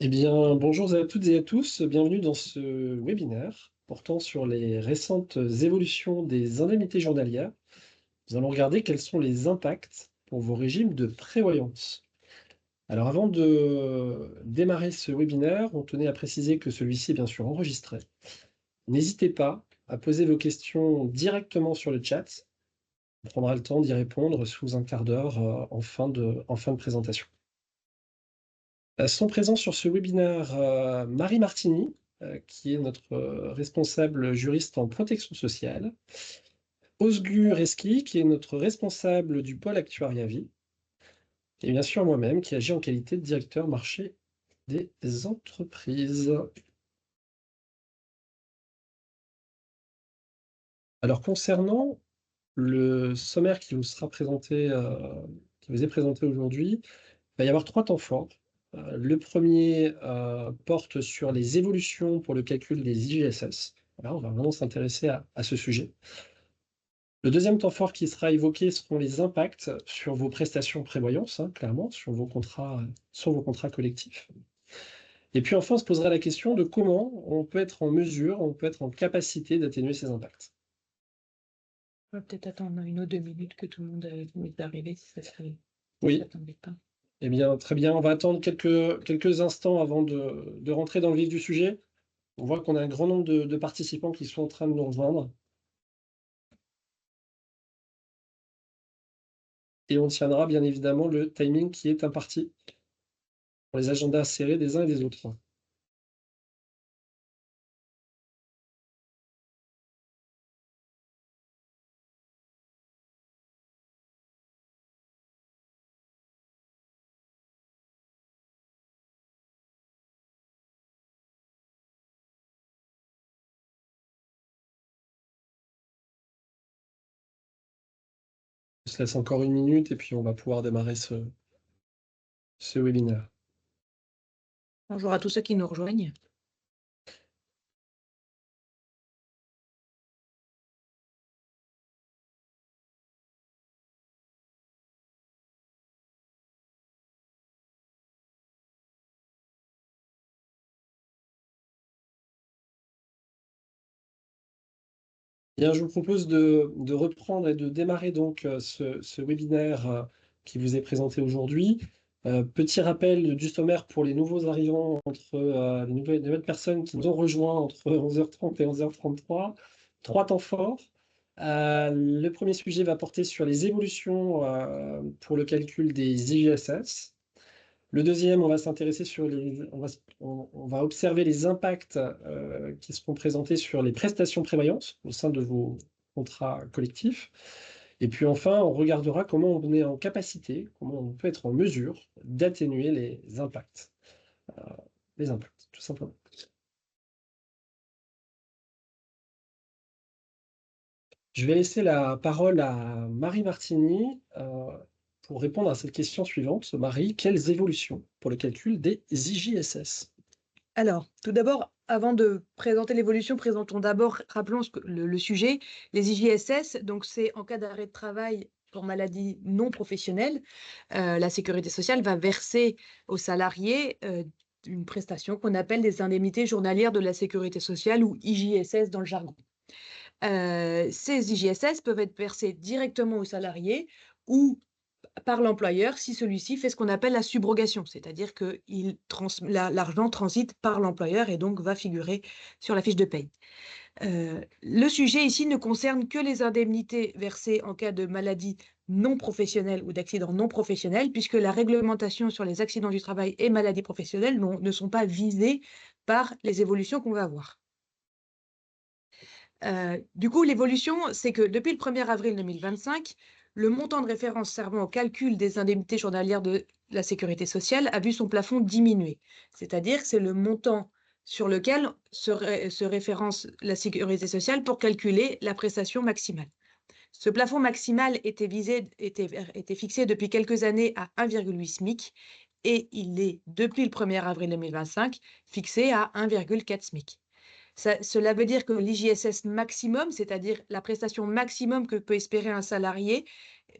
Eh bien, bonjour à toutes et à tous, bienvenue dans ce webinaire portant sur les récentes évolutions des indemnités journalières. Nous allons regarder quels sont les impacts pour vos régimes de prévoyance. Alors avant de démarrer ce webinaire, on tenait à préciser que celui-ci est bien sûr enregistré. N'hésitez pas à poser vos questions directement sur le chat. On prendra le temps d'y répondre sous un quart d'heure en fin de présentation. Sont présents sur ce webinaire Marie Martini, qui est notre responsable juriste en protection sociale, Ozgur Reski, qui est notre responsable du pôle actuariat vie, et bien sûr moi-même, qui agis en qualité de directeur marché des entreprises. Alors concernant le sommaire qui vous sera présenté, qui vous est présenté aujourd'hui, il va y avoir 3 temps forts. Le premier porte sur les évolutions pour le calcul des IGSS. Voilà, on va vraiment s'intéresser à ce sujet. Le deuxième temps fort qui sera évoqué seront les impacts sur vos prestations prévoyance, hein, clairement, sur vos contrats collectifs. Et puis enfin, on se posera la question de comment on peut être en mesure, on peut être en capacité d'atténuer ces impacts. On va peut-être attendre 1 ou 2 minutes que tout le monde finisse d'arriver, si ça serait Oui, ça t'embête pas. eh bien, très bien. On va attendre quelques instants avant de rentrer dans le vif du sujet. On voit qu'on a un grand nombre de participants qui sont en train de nous rejoindre. Et on tiendra bien évidemment le timing qui est imparti pour les agendas serrés des uns et des autres. On se laisse encore 1 minute et puis on va pouvoir démarrer ce webinaire. Bonjour à tous ceux qui nous rejoignent. Bien, je vous propose de reprendre et de démarrer donc ce webinaire qui vous est présenté aujourd'hui. Petit rappel du sommaire pour les nouveaux arrivants, les nouvelles personnes qui nous ont rejoints entre 11h30 et 11h33. 3 temps forts. Le premier sujet va porter sur les évolutions pour le calcul des IGSS. Le deuxième, on va s'intéresser on va observer les impacts qui seront présentés sur les prestations prévoyance au sein de vos contrats collectifs. Et puis enfin, on regardera comment on est en capacité, comment on peut être en mesure d'atténuer euh, les impacts, tout simplement. Je vais laisser la parole à Marie Martini pour répondre à cette question suivante. Marie, quelles évolutions pour le calcul des IJSS? Alors, tout d'abord, avant de présenter l'évolution, rappelons le sujet. Les IJSS, donc c'est en cas d'arrêt de travail pour maladie non professionnelle, la sécurité sociale va verser aux salariés une prestation qu'on appelle des indemnités journalières de la sécurité sociale ou IJSS dans le jargon. Ces IJSS peuvent être versés directement aux salariés ou par l'employeur si celui-ci fait ce qu'on appelle la subrogation, c'est-à-dire que l'argent transite par l'employeur et donc va figurer sur la fiche de paye. Le sujet ici ne concerne que les indemnités versées en cas de maladie non professionnelle ou d'accident non professionnel, puisque la réglementation sur les accidents du travail et maladies professionnelles ne sont pas visées par les évolutions qu'on va avoir. Du coup, l'évolution, c'est que depuis le 1er avril 2025, le montant de référence servant au calcul des indemnités journalières de la sécurité sociale a vu son plafond diminuer. C'est-à-dire que c'est le montant sur lequel se référence la sécurité sociale pour calculer la prestation maximale. Ce plafond maximal était fixé depuis quelques années à 1,8 SMIC et il est, depuis le 1er avril 2025, fixé à 1,4 SMIC. Cela veut dire que l'IJSS maximum, c'est-à-dire la prestation maximum que peut espérer un salarié,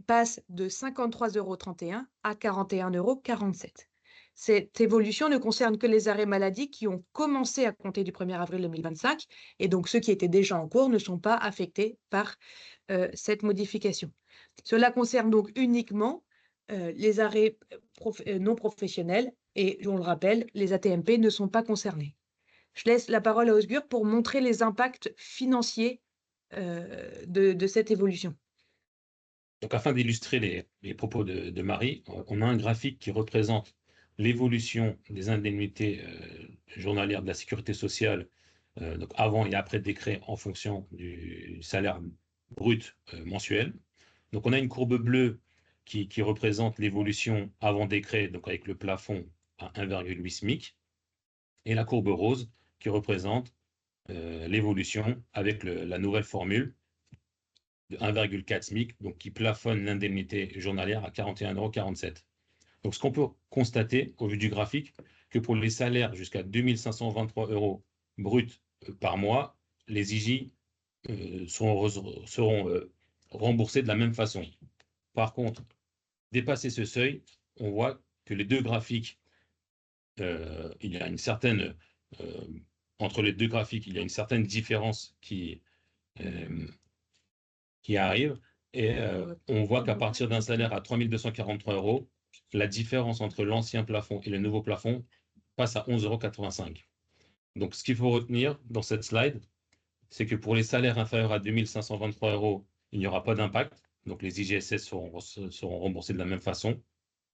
passe de 53,31 € à 41,47 €. Cette évolution ne concerne que les arrêts maladie qui ont commencé à compter du 1er avril 2025 et donc ceux qui étaient déjà en cours ne sont pas affectés par cette modification. Cela concerne donc uniquement les arrêts non professionnels et, on le rappelle, les AT-MP ne sont pas concernés. Je laisse la parole à Osgur pour montrer les impacts financiers de cette évolution. Donc, afin d'illustrer les propos de Marie, on a un graphique qui représente l'évolution des indemnités journalières de la sécurité sociale, donc avant et après décret en fonction du salaire brut mensuel. Donc, on a une courbe bleue qui représente l'évolution avant décret, donc avec le plafond à 1,8 SMIC, et la courbe rose qui représente l'évolution avec la nouvelle formule de 1,4 SMIC, donc qui plafonne l'indemnité journalière à 41,47 €. Donc, ce qu'on peut constater au vu du graphique, que pour les salaires jusqu'à 2 523 € bruts par mois, les IJ seront remboursés de la même façon. Par contre, dépasser ce seuil, on voit que les deux graphiques, il y a une certaine entre les deux graphiques, il y a une certaine différence qui arrive et on voit qu'à partir d'un salaire à 3 243 €, la différence entre l'ancien plafond et le nouveau plafond passe à 11,85 €. Donc, ce qu'il faut retenir dans cette slide, c'est que pour les salaires inférieurs à 2 523 €, il n'y aura pas d'impact. Donc, les IGSS seront remboursés de la même façon.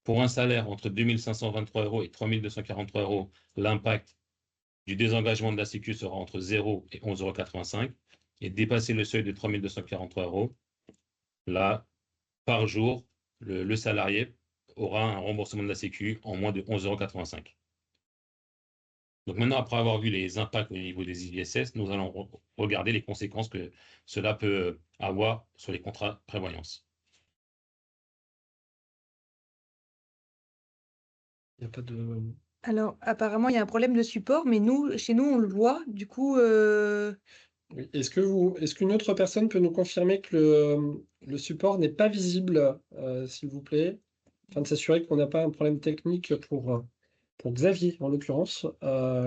Pour un salaire entre 2 523 € et 3 243 €, l'impact du désengagement de la Sécu sera entre 0 et 11,85 €. Et dépasser le seuil de 3 243 €, là, par jour, le salarié aura un remboursement de la Sécu en moins de 11,85 €. Donc maintenant, après avoir vu les impacts au niveau des IGSS, nous allons regarder les conséquences que cela peut avoir sur les contrats prévoyance. Il n'y a pas de... Alors, apparemment, il y a un problème de support, mais chez nous, on le voit. Du coup, Oui. Est-ce qu'une autre personne peut nous confirmer que le support n'est pas visible, s'il vous plaît, afin de s'assurer qu'on n'a pas un problème technique pour Xavier, en l'occurrence,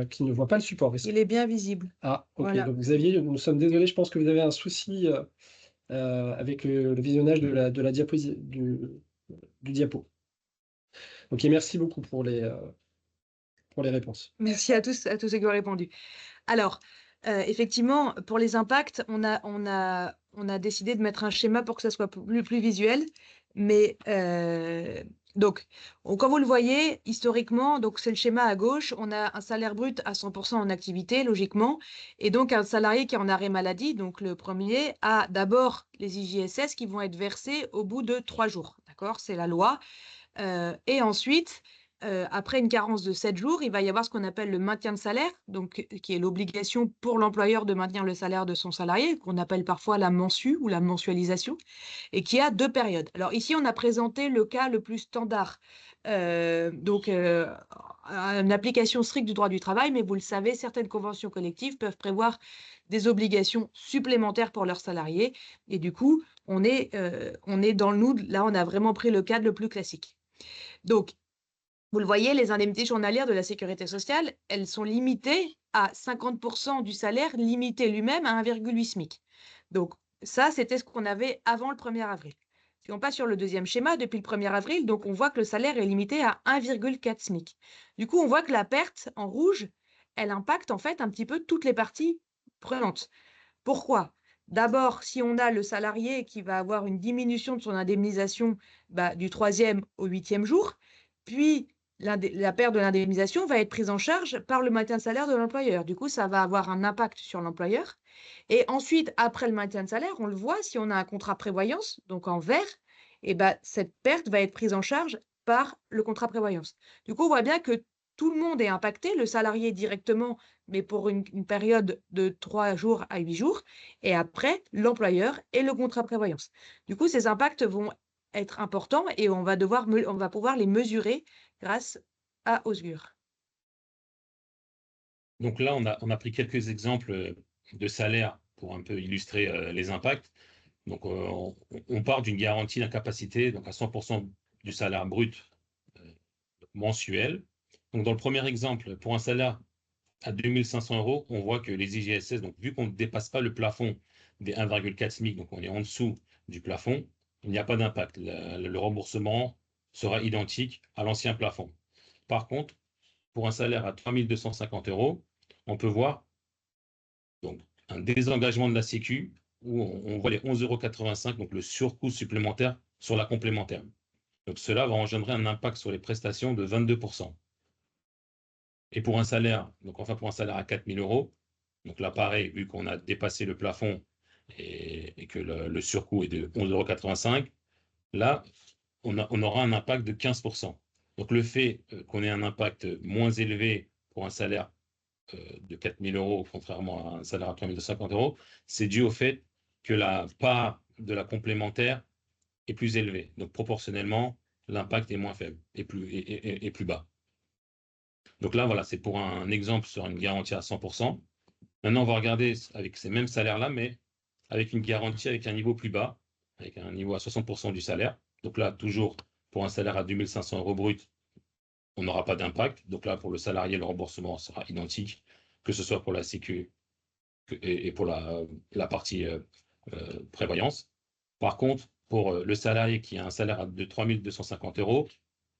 qui ne voit pas le support. il est bien visible. Ah, ok. Voilà. Donc Xavier, nous sommes désolés, je pense que vous avez un souci avec le visionnage de la du diapo. Ok, merci beaucoup pour les réponses. Merci à tous ceux qui ont répondu. Alors, effectivement, pour les impacts, on a décidé de mettre un schéma pour que ça soit plus visuel. Mais donc, comme vous le voyez, historiquement, donc c'est le schéma à gauche, on a un salaire brut à 100% en activité, logiquement, et donc un salarié qui est en arrêt maladie, donc le premier, a d'abord les IJSS qui vont être versés au bout de 3 jours. D'accord? C'est la loi. Et ensuite, après une carence de 7 jours, il va y avoir ce qu'on appelle le maintien de salaire, donc qui est l'obligation pour l'employeur de maintenir le salaire de son salarié, qu'on appelle parfois la mensu ou la mensualisation, et qui a 2 périodes. Alors ici, on a présenté le cas le plus standard, une application stricte du droit du travail, mais vous le savez, certaines conventions collectives peuvent prévoir des obligations supplémentaires pour leurs salariés, et du coup, on est dans le nous, là, on a vraiment pris le cadre le plus classique. Donc, vous le voyez, les indemnités journalières de la sécurité sociale, elles sont limitées à 50% du salaire, limité lui-même à 1,8 SMIC. Donc, ça, c'était ce qu'on avait avant le 1er avril. Si on passe sur le deuxième schéma, depuis le 1er avril, donc on voit que le salaire est limité à 1,4 SMIC. Du coup, on voit que la perte en rouge, elle impacte en fait un petit peu toutes les parties prenantes. Pourquoi? D'abord, si on a le salarié qui va avoir une diminution de son indemnisation du 3e au 8e jour, puis la perte de l'indemnisation va être prise en charge par le maintien de salaire de l'employeur. Du coup, ça va avoir un impact sur l'employeur. Et ensuite, après le maintien de salaire, on le voit, si on a un contrat prévoyance, donc en vert, cette perte va être prise en charge par le contrat prévoyance. Du coup, on voit bien que tout le monde est impacté, le salarié directement, mais pour une période de 3 jours à 8 jours, et après, l'employeur et le contrat prévoyance. Du coup, ces impacts vont être importants et on va pouvoir les mesurer grâce à Osgur. Donc là, on a pris quelques exemples de salaires pour un peu illustrer les impacts. Donc, on part d'une garantie d'incapacité donc à 100% du salaire brut mensuel. Donc, dans le premier exemple, pour un salaire à 2500 €, on voit que les IGSS, donc vu qu'on ne dépasse pas le plafond des 1,4 SMIC, donc on est en dessous du plafond, il n'y a pas d'impact. Le remboursement sera identique à l'ancien plafond. Par contre, pour un salaire à 3250 €, on peut voir donc, un désengagement de la Sécu où on voit les 11,85 €, donc le surcoût supplémentaire sur la complémentaire. Donc cela va engendrer un impact sur les prestations de 22%. Et pour un salaire, donc enfin pour un salaire à 4000 €, donc là pareil, vu qu'on a dépassé le plafond et que le surcoût est de 11,85 €, là on aura un impact de 15%. Donc le fait qu'on ait un impact moins élevé pour un salaire de 4000 € contrairement à un salaire à 3250 €, c'est dû au fait que la part de la complémentaire est plus élevée. Donc proportionnellement, l'impact est moins faible et plus bas. Donc là, voilà, c'est pour un exemple sur une garantie à 100%. Maintenant, on va regarder avec ces mêmes salaires-là, mais avec une garantie avec un niveau plus bas, avec un niveau à 60% du salaire. Donc là, toujours pour un salaire à 2500 € brut, on n'aura pas d'impact. Donc là, pour le salarié, le remboursement sera identique, que ce soit pour la Sécu et pour la partie prévoyance. Par contre, pour le salarié qui a un salaire de 3250 €,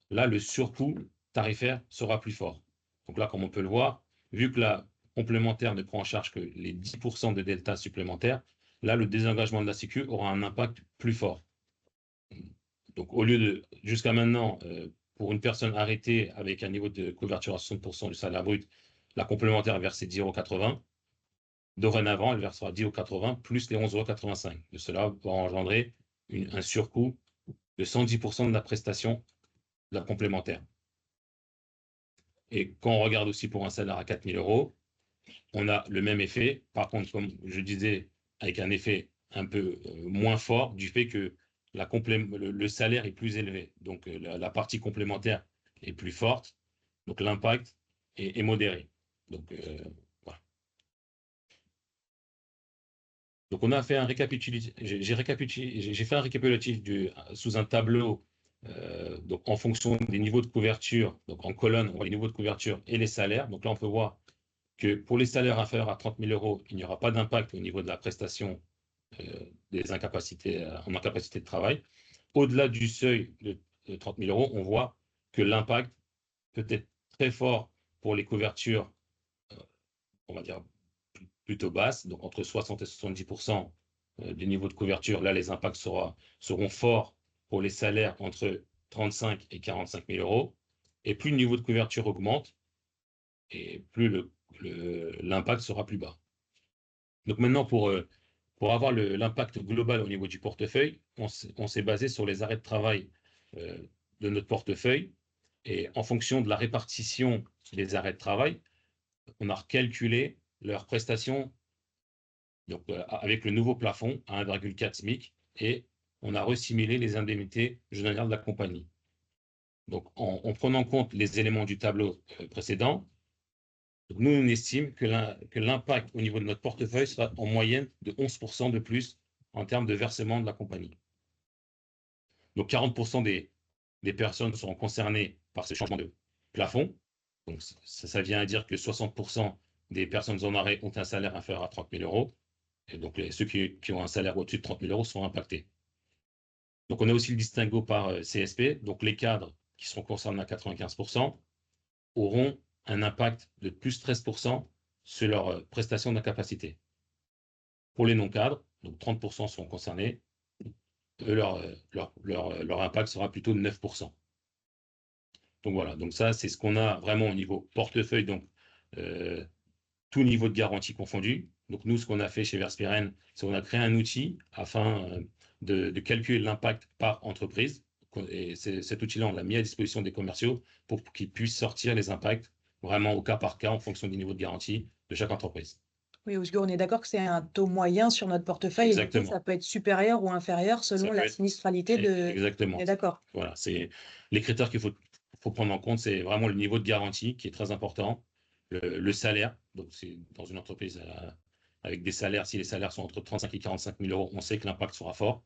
là, le surcoût tarifaire sera plus fort. Donc là, comme on peut le voir, vu que la complémentaire ne prend en charge que les 10% de delta supplémentaires, là, le désengagement de la Sécu aura un impact plus fort. Donc, au lieu de, jusqu'à maintenant, pour une personne arrêtée avec un niveau de couverture à 60% du salaire brut, la complémentaire versait 10,80 €. Dorénavant, elle versera 10,80 € plus les 11,85 €. Cela va engendrer un surcoût de 110% de la prestation de la complémentaire. Et quand on regarde aussi pour un salaire à 4000 €, on a le même effet. Par contre, comme je disais, avec un effet un peu moins fort du fait que le salaire est plus élevé. Donc, la partie complémentaire est plus forte. Donc, l'impact est modéré. Donc, voilà. Donc, on a fait un récapitulatif. J'ai fait un récapitulatif sous un tableau. Donc, en fonction des niveaux de couverture, donc en colonne, on voit les niveaux de couverture et les salaires. Donc là, on peut voir que pour les salaires inférieurs à 30 000 €, il n'y aura pas d'impact au niveau de la prestation des incapacités en incapacité de travail. Au-delà du seuil de 30 000 €, on voit que l'impact peut être très fort pour les couvertures, on va dire, plutôt basses, donc entre 60 et 70% du niveau de couverture. Là, les impacts seront forts pour les salaires entre 35 et 45 000 €. Et plus le niveau de couverture augmente, et plus l'impact sera plus bas. Donc maintenant, pour avoir l'impact global au niveau du portefeuille, on s'est basé sur les arrêts de travail de notre portefeuille. Et en fonction de la répartition des arrêts de travail, on a recalculé leurs prestations donc, avec le nouveau plafond à 1,4 SMIC et on a ressimilé les indemnités journalières de la compagnie. Donc, en prenant en compte les éléments du tableau précédent, nous, on estime que l'impact au niveau de notre portefeuille sera en moyenne de 11% de plus en termes de versement de la compagnie. Donc, 40% des personnes seront concernées par ce changement de plafond. Donc, ça vient à dire que 60% des personnes en arrêt ont un salaire inférieur à 30 000 €. Et donc, ceux qui ont un salaire au-dessus de 30 000 € seront impactés. Donc, on a aussi le distinguo par CSP. Donc, les cadres qui seront concernés à 95% auront un impact de plus 13% sur leur prestation d'incapacité. Pour les non-cadres, donc 30% seront concernés, leur impact sera plutôt de 9%. Donc voilà, donc ça, c'est ce qu'on a vraiment au niveau portefeuille, donc tout niveau de garantie confondu. Donc nous, ce qu'on a fait chez Verspiren, c'est qu'on a créé un outil afin de calculer l'impact par entreprise. Et cet outil-là, on l'a mis à disposition des commerciaux pour qu'ils puissent sortir les impacts vraiment au cas par cas en fonction du niveau de garantie de chaque entreprise. Oui, parce qu'on est d'accord que c'est un taux moyen sur notre portefeuille et du coup, Exactement. ça peut être supérieur ou inférieur Ça selon peut la être- sinistralité de. Exactement. On est d'accord. Voilà, c'est les critères qu'il faut prendre en compte, c'est vraiment le niveau de garantie qui est très important, le salaire. Donc, c'est dans une entreprise avec des salaires, si les salaires sont entre 35 et 45 000 €, on sait que l'impact sera fort.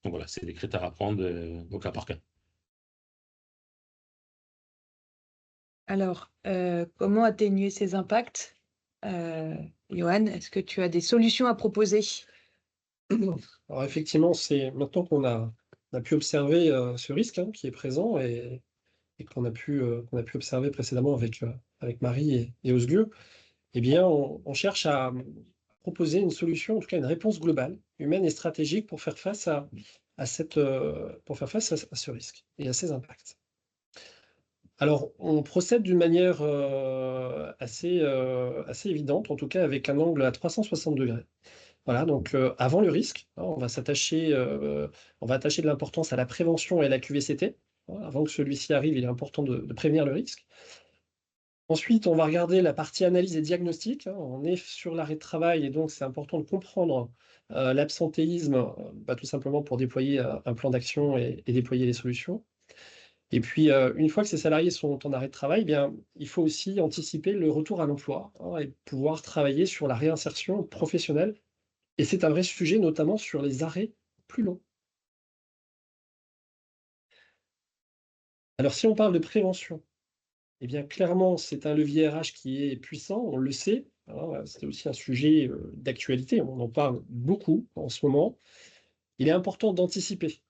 Donc voilà, c'est des critères à prendre au cas par cas. Alors, comment atténuer ces impacts? Johan, est-ce que tu as des solutions à proposer? Alors effectivement, c'est maintenant qu'on a pu observer ce risque hein, qui est présent et qu'on a pu observer précédemment avec Marie et Osgur, eh bien, on cherche à proposer une solution, en tout cas une réponse globale, humaine et stratégique pour faire face pour faire face à ce risque et à ces impacts. Alors, on procède d'une manière assez évidente, en tout cas avec un angle à 360 degrés. Voilà, donc avant le risque, hein, on va attacher de l'importance à la prévention et à la QVCT. Hein, avant que celui-ci arrive, il est important de prévenir le risque. Ensuite, on va regarder la partie analyse et diagnostic. Hein. On est sur l'arrêt de travail et donc c'est important de comprendre l'absentéisme, tout simplement pour déployer un plan d'action et déployer les solutions. Et puis, une fois que ces salariés sont en arrêt de travail, eh bien, il faut aussi anticiper le retour à l'emploi hein, et pouvoir travailler sur la réinsertion professionnelle. Et c'est un vrai sujet, notamment sur les arrêts plus longs. Alors, si on parle de prévention, eh bien, clairement, c'est un levier RH qui est puissant, on le sait. Hein, c'est aussi un sujet d'actualité, on en parle beaucoup en ce moment. Il est important d'anticiper,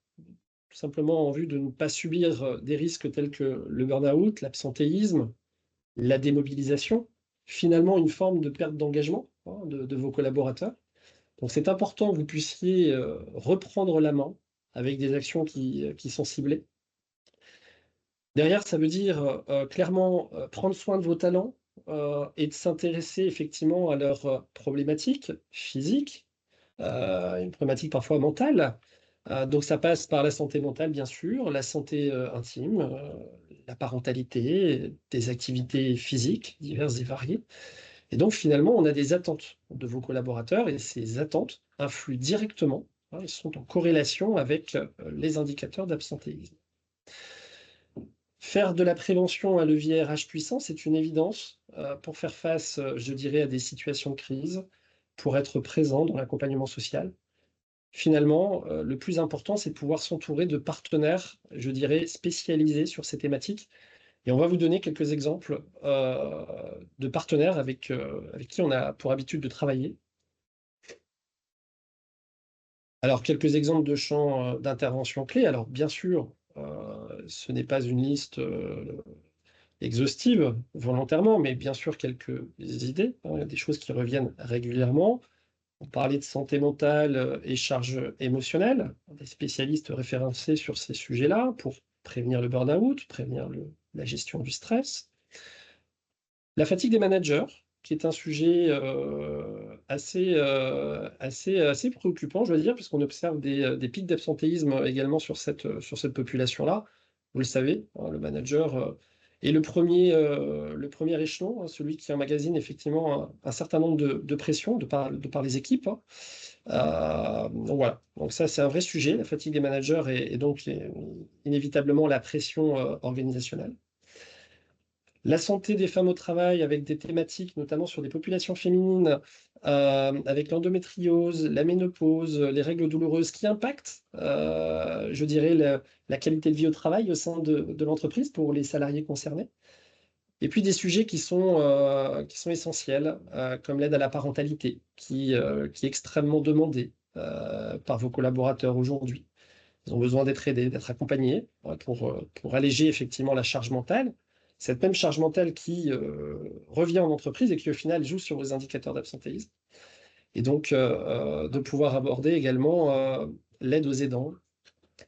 tout simplement en vue de ne pas subir des risques tels que le burn-out, l'absentéisme, la démobilisation, finalement une forme de perte d'engagement hein, de vos collaborateurs. Donc c'est important que vous puissiez reprendre la main avec des actions qui sont ciblées. Derrière, ça veut dire clairement prendre soin de vos talents et de s'intéresser effectivement à leurs problématiques physiques, une problématique parfois mentale. Donc ça passe par la santé mentale, bien sûr, la santé intime, la parentalité, des activités physiques diverses et variées. Et donc finalement, on a des attentes de vos collaborateurs et ces attentes influent directement, hein, ils sont en corrélation avec les indicateurs d'absentéisme. Faire de la prévention un levier RH puissant, c'est une évidence pour faire face, je dirais, à des situations de crise, pour être présent dans l'accompagnement social. Finalement, le plus important, c'est de pouvoir s'entourer de partenaires, je dirais, spécialisés sur ces thématiques. Et on va vous donner quelques exemples de partenaires avec qui on a pour habitude de travailler. Alors, quelques exemples de champs d'intervention clés. Alors, bien sûr, ce n'est pas une liste exhaustive volontairement, mais bien sûr quelques idées, hein, des choses qui reviennent régulièrement. On parlait de santé mentale et charge émotionnelle, des spécialistes référencés sur ces sujets-là pour prévenir le burn-out, prévenir la gestion du stress. La fatigue des managers, qui est un sujet assez préoccupant, je dois dire, puisqu'on observe des pics d'absentéisme également sur cette population-là. Vous le savez, hein, le manager est le premier échelon, hein, celui qui emmagasine effectivement un certain nombre de pressions de par les équipes. Hein. Donc voilà, donc ça c'est un vrai sujet, la fatigue des managers et donc inévitablement la pression organisationnelle. La santé des femmes au travail avec des thématiques notamment sur des populations féminines, avec l'endométriose, la ménopause, les règles douloureuses qui impactent, je dirais, la qualité de vie au travail au sein de l'entreprise pour les salariés concernés. Et puis des sujets qui sont essentiels, comme l'aide à la parentalité, qui est extrêmement demandée par vos collaborateurs aujourd'hui. Ils ont besoin d'être aidés, d'être accompagnés pour alléger effectivement la charge mentale. Cette même charge mentale qui revient en entreprise et qui au final joue sur vos indicateurs d'absentéisme. Et donc de pouvoir aborder également l'aide aux aidants.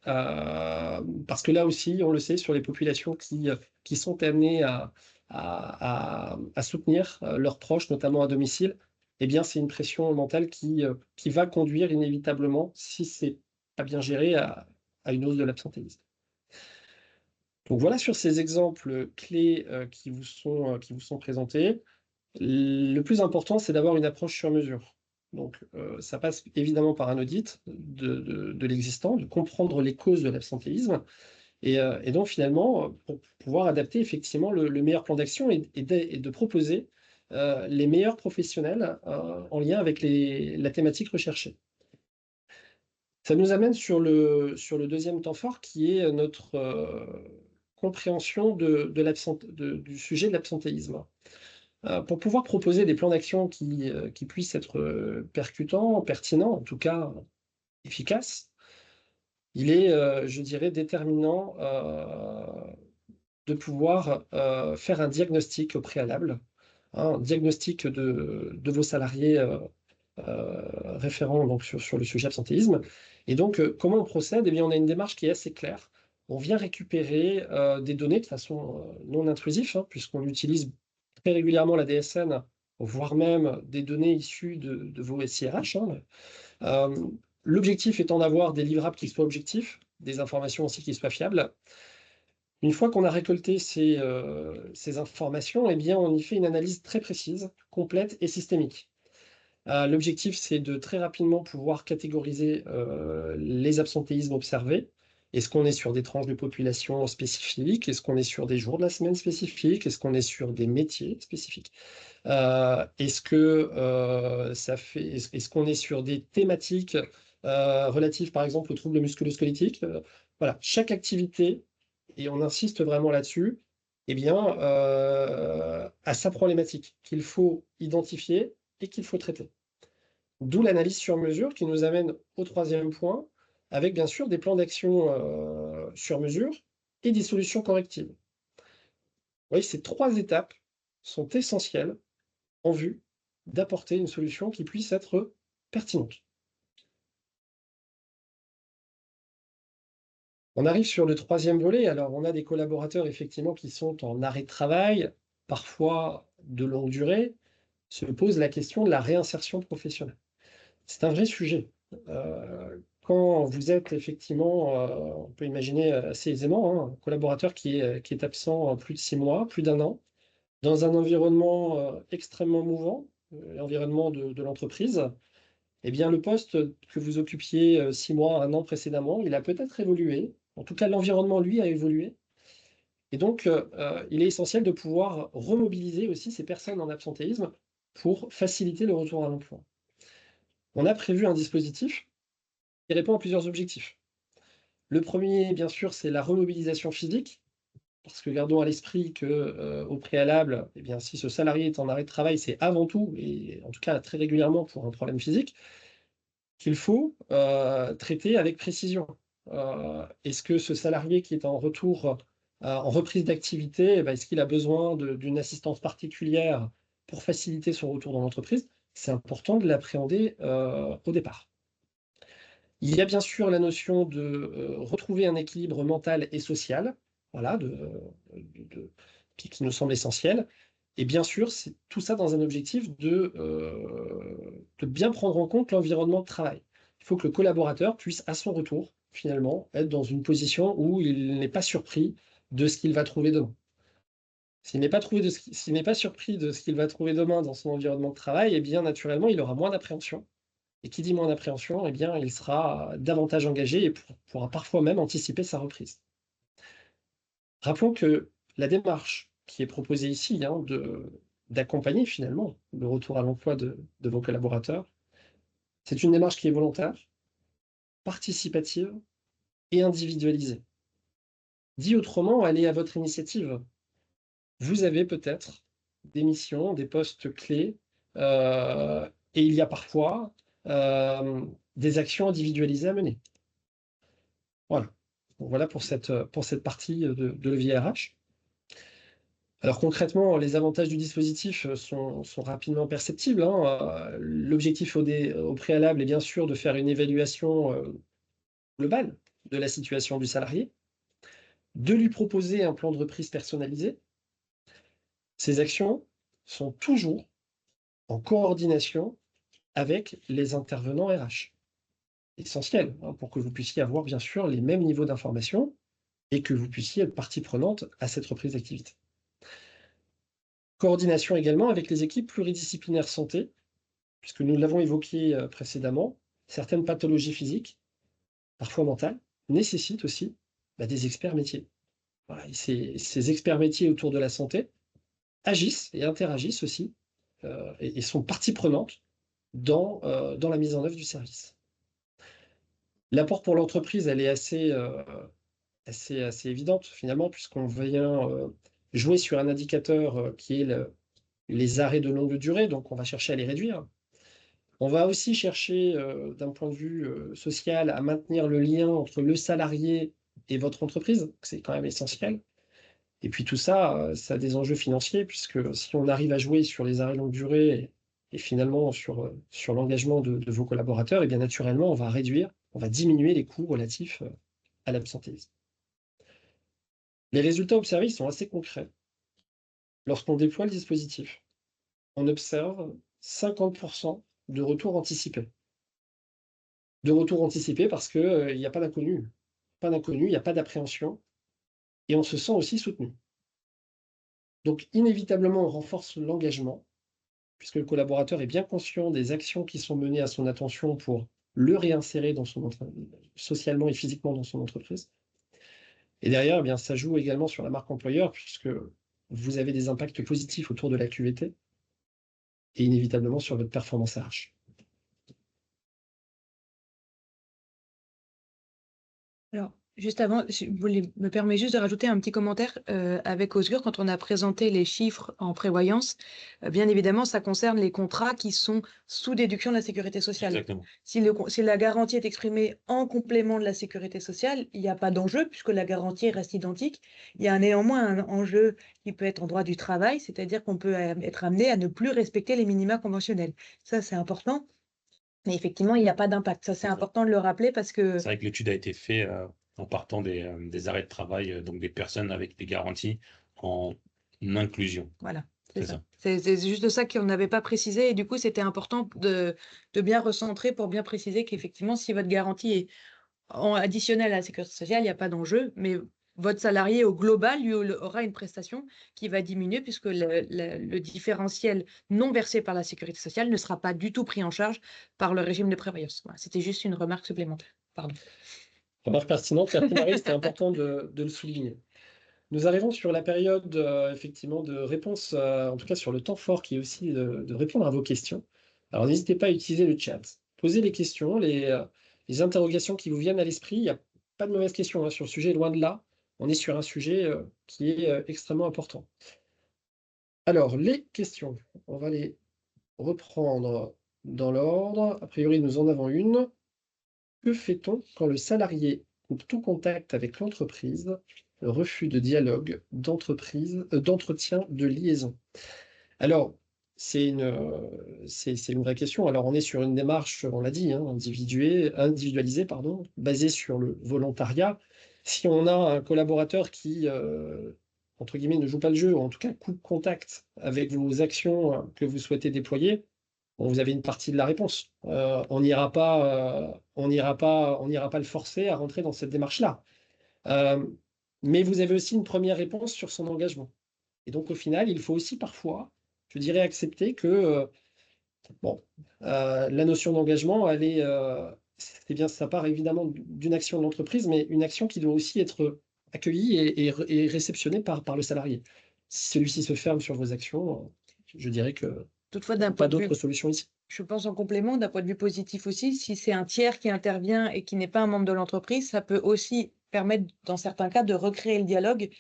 Parce que là aussi, on le sait, sur les populations qui sont amenées à soutenir leurs proches, notamment à domicile, eh bien, c'est une pression mentale qui va conduire inévitablement, si c'est pas bien géré, à une hausse de l'absentéisme. Donc voilà sur ces exemples clés qui vous sont présentés. Le plus important, c'est d'avoir une approche sur mesure. Donc ça passe évidemment par un audit de l'existant, de comprendre les causes de l'absentéisme, et donc finalement, pour pouvoir adapter effectivement le meilleur plan d'action et de proposer les meilleurs professionnels en lien avec la thématique recherchée. Ça nous amène sur le deuxième temps fort qui est notre compréhension du sujet de l'absentéisme. Pour pouvoir proposer des plans d'action qui puissent être percutants, pertinents, en tout cas efficaces, il est, je dirais, déterminant de pouvoir faire un diagnostic au préalable, un diagnostic de vos salariés référents donc, sur le sujet absentéisme. Et donc, comment on procède? Eh bien, on a une démarche qui est assez claire. On vient récupérer des données de façon non intrusive, hein, puisqu'on utilise très régulièrement la DSN, voire même des données issues de vos SIRH. Hein. L'objectif étant d'avoir des livrables qui soient objectifs, des informations aussi qui soient fiables. Une fois qu'on a récolté ces informations, eh bien, on y fait une analyse très précise, complète et systémique. L'objectif, c'est de très rapidement pouvoir catégoriser les absentéismes observés. Est-ce qu'on est sur des tranches de population spécifiques? Est-ce qu'on est sur des jours de la semaine spécifiques? Est-ce qu'on est sur des métiers spécifiques? Est-ce qu'on est sur des thématiques relatives, par exemple, aux troubles musculo-squelettiques? Voilà, chaque activité, et on insiste vraiment là-dessus, eh bien, a sa problématique qu'il faut identifier et qu'il faut traiter. D'où l'analyse sur mesure qui nous amène au troisième point, avec bien sûr des plans d'action sur mesure et des solutions correctives. Vous voyez, ces trois étapes sont essentielles en vue d'apporter une solution qui puisse être pertinente. On arrive sur le troisième volet. Alors, on a des collaborateurs effectivement qui sont en arrêt de travail, parfois de longue durée. Se pose la question de la réinsertion professionnelle. C'est un vrai sujet. Quand vous êtes effectivement, on peut imaginer assez aisément, hein, un collaborateur qui est absent plus de 6 mois, plus d'1 an, dans un environnement extrêmement mouvant, l'environnement de l'entreprise, eh bien, le poste que vous occupiez 6 mois, 1 an précédemment, il a peut-être évolué. En tout cas, l'environnement, lui, a évolué. Et donc, il est essentiel de pouvoir remobiliser aussi ces personnes en absentéisme pour faciliter le retour à l'emploi. On a prévu un dispositif qui répond à plusieurs objectifs. Le premier, bien sûr, c'est la remobilisation physique, parce que gardons à l'esprit que, au préalable, eh bien, si ce salarié est en arrêt de travail, c'est avant tout, et en tout cas très régulièrement pour un problème physique, qu'il faut traiter avec précision. Est-ce que ce salarié qui est en retour, en reprise d'activité, eh ben, est-ce qu'il a besoin d'une assistance particulière pour faciliter son retour dans l'entreprise? C'est important de l'appréhender au départ. Il y a bien sûr la notion de retrouver un équilibre mental et social, voilà, qui nous semble essentiel. Et bien sûr, c'est tout ça dans un objectif de bien prendre en compte l'environnement de travail. Il faut que le collaborateur puisse, à son retour, finalement, être dans une position où il n'est pas surpris de ce qu'il va trouver demain. S'il n'est pas surpris de ce qu'il va trouver demain dans son environnement de travail, eh bien, naturellement, il aura moins d'appréhension. Et qui dit moins d'appréhension, eh bien, il sera davantage engagé et pourra parfois même anticiper sa reprise. Rappelons que la démarche qui est proposée ici, hein, d'accompagner finalement le retour à l'emploi de vos collaborateurs, c'est une démarche qui est volontaire, participative et individualisée. Dit autrement, elle est à votre initiative. Vous avez peut-être des missions, des postes clés, et il y a parfois des actions individualisées à mener. Voilà. Donc voilà pour cette partie de levier RH. Alors concrètement, les avantages du dispositif sont rapidement perceptibles, hein. L'objectif au préalable est bien sûr de faire une évaluation globale de la situation du salarié, de lui proposer un plan de reprise personnalisé. Ces actions sont toujours en coordination avec les intervenants RH. Essentiel, hein, pour que vous puissiez avoir bien sûr les mêmes niveaux d'information et que vous puissiez être partie prenante à cette reprise d'activité. Coordination également avec les équipes pluridisciplinaires santé, puisque nous l'avons évoqué précédemment, certaines pathologies physiques, parfois mentales, nécessitent aussi des experts métiers. Voilà, et ces experts métiers autour de la santé agissent et interagissent aussi et sont partie prenante dans la mise en œuvre du service. L'apport pour l'entreprise, elle est assez assez évidente finalement, puisqu'on vient jouer sur un indicateur qui est les arrêts de longue durée, donc on va chercher à les réduire. On va aussi chercher, d'un point de vue social, à maintenir le lien entre le salarié et votre entreprise, c'est quand même essentiel. Et puis tout ça, ça a des enjeux financiers, puisque si on arrive à jouer sur les arrêts longue durée et finalement sur l'engagement de vos collaborateurs, et bien naturellement, on va diminuer les coûts relatifs à l'absentéisme. Les résultats observés sont assez concrets. Lorsqu'on déploie le dispositif, on observe 50% de retour anticipé. De retour anticipé parce qu'il n'y a pas d'inconnu. Pas d'inconnu, il n'y a pas d'appréhension. Et on se sent aussi soutenu. Donc inévitablement, on renforce l'engagement, puisque le collaborateur est bien conscient des actions qui sont menées à son attention pour le réinsérer socialement et physiquement dans son entreprise. Et derrière, eh bien, ça joue également sur la marque employeur, puisque vous avez des impacts positifs autour de la QVT et inévitablement sur votre performance RH. Alors, juste avant, je me permets juste de rajouter un petit commentaire avec Osgur. Quand on a présenté les chiffres en prévoyance, bien évidemment, ça concerne les contrats qui sont sous déduction de la sécurité sociale. Exactement. Si la garantie est exprimée en complément de la sécurité sociale, il n'y a pas d'enjeu puisque la garantie reste identique. Il y a néanmoins un enjeu qui peut être en droit du travail, c'est-à-dire qu'on peut être amené à ne plus respecter les minima conventionnels. Ça, c'est important. Mais effectivement, il n'y a pas d'impact. Ça, c'est important de le rappeler parce que C'est vrai que l'étude a été faite en partant des arrêts de travail, donc des personnes avec des garanties en inclusion. voilà, C'est c'est ça. ça. C'est juste ça qu'on n'avait pas précisé et du coup, c'était important de bien recentrer pour bien préciser qu'effectivement, si votre garantie est additionnelle à la sécurité sociale, il n'y a pas d'enjeu, mais votre salarié au global, lui, aura une prestation qui va diminuer puisque le différentiel non versé par la sécurité sociale ne sera pas du tout pris en charge par le régime de prévoyance. Voilà, c'était juste une remarque supplémentaire. Pardon. Remarque pertinente, merci Marie, c'était important de le souligner. Nous arrivons sur la période effectivement de réponse, en tout cas sur le temps fort qui est aussi de répondre à vos questions. Alors n'hésitez pas à utiliser le chat. Posez les questions, les interrogations qui vous viennent à l'esprit. Il n'y a pas de mauvaises questions sur le sujet, loin de là. On est sur un sujet qui est extrêmement important. Alors, les questions, on va les reprendre dans l'ordre. A priori, nous en avons une. Que fait-on quand le salarié coupe tout contact avec l'entreprise, refus de dialogue, d'entretien, de liaison? Alors, c'est une vraie question. Alors, on est sur une démarche, on l'a dit, hein, individualisée, pardon, basée sur le volontariat. Si on a un collaborateur qui, entre guillemets, ne joue pas le jeu, ou en tout cas coupe contact avec vos actions que vous souhaitez déployer, bon, vous avez une partie de la réponse. On n'ira pas, on n'ira pas le forcer à rentrer dans cette démarche-là. Mais vous avez aussi une première réponse sur son engagement. Et donc, au final, il faut aussi parfois, je dirais, accepter que bon, la notion d'engagement, c'est bien, ça part évidemment d'une action de l'entreprise, mais une action qui doit aussi être accueillie et réceptionnée par le salarié. Si celui-ci se ferme sur vos actions, je dirais que Toutefois, d'un pas point de vue d'autre solution ici. Je pense en complément, d'un point de vue positif aussi, si c'est un tiers qui intervient et qui n'est pas un membre de l'entreprise, ça peut aussi permettre, dans certains cas, de recréer le dialogue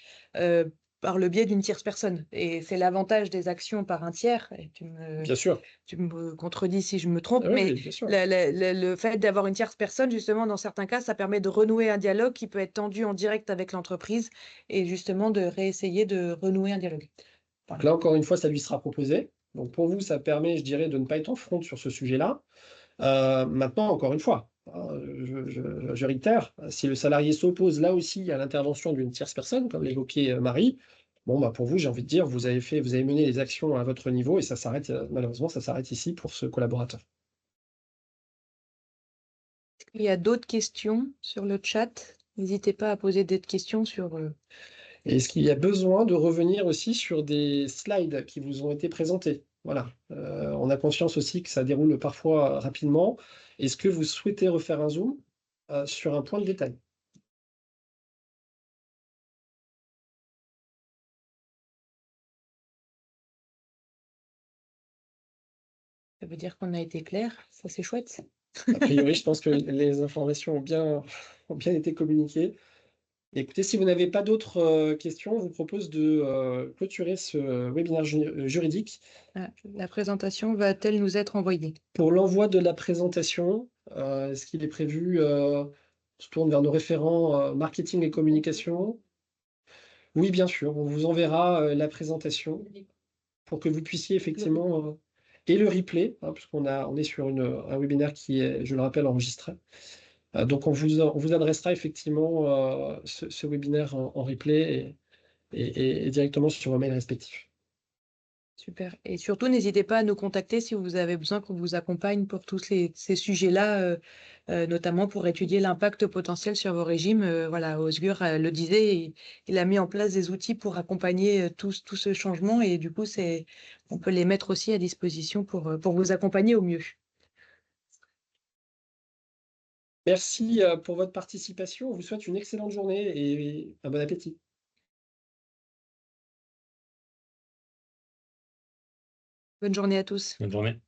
par le biais d'une tierce personne. Et c'est l'avantage des actions par un tiers. Et Bien sûr. tu me contredis si je me trompe, Ah oui, mais bien sûr. le fait d'avoir une tierce personne, justement, dans certains cas, ça permet de renouer un dialogue qui peut être tendu en direct avec l'entreprise et justement de réessayer de renouer un dialogue. Donc là, encore une fois, ça lui sera proposé. Donc pour vous, ça permet, je dirais, de ne pas être en front sur ce sujet-là. Maintenant, encore une fois, hein, je réitère, si le salarié s'oppose là aussi à l'intervention d'une tierce personne, comme l'évoquait Marie, bon, bah, pour vous, j'ai envie de dire, vous avez mené les actions à votre niveau et ça s'arrête, malheureusement, ça s'arrête ici pour ce collaborateur. Il y a d'autres questions sur le chat. N'hésitez pas à poser d'autres questions sur. Et est-ce qu'il y a besoin de revenir aussi sur des slides qui vous ont été présentés? Voilà. On a conscience aussi que ça déroule parfois rapidement. Est-ce que vous souhaitez refaire un zoom sur un point de détail? Ça veut dire qu'on a été clair. Ça, c'est chouette. A priori, je pense que les informations ont bien été communiquées. Écoutez, si vous n'avez pas d'autres questions, on vous propose de clôturer ce webinaire juridique. La présentation va-t-elle nous être envoyée? Pour l'envoi de la présentation, est-ce qu'il est prévu, on se tourne vers nos référents marketing et communication? Oui, bien sûr, on vous enverra la présentation pour que vous puissiez effectivement, et le replay, hein, on est sur un webinaire qui est, je le rappelle, enregistré. Donc on vous adressera effectivement ce webinaire en replay et directement sur vos mails respectifs. Super. Et surtout, n'hésitez pas à nous contacter si vous avez besoin qu'on vous accompagne pour tous ces sujets-là, notamment pour étudier l'impact potentiel sur vos régimes. Voilà, Osgur le disait, il a mis en place des outils pour accompagner tout ce changement et du coup, on peut les mettre aussi à disposition pour vous accompagner au mieux. Merci pour votre participation. On vous souhaite une excellente journée et un bon appétit. Bonne journée à tous. Bonne journée.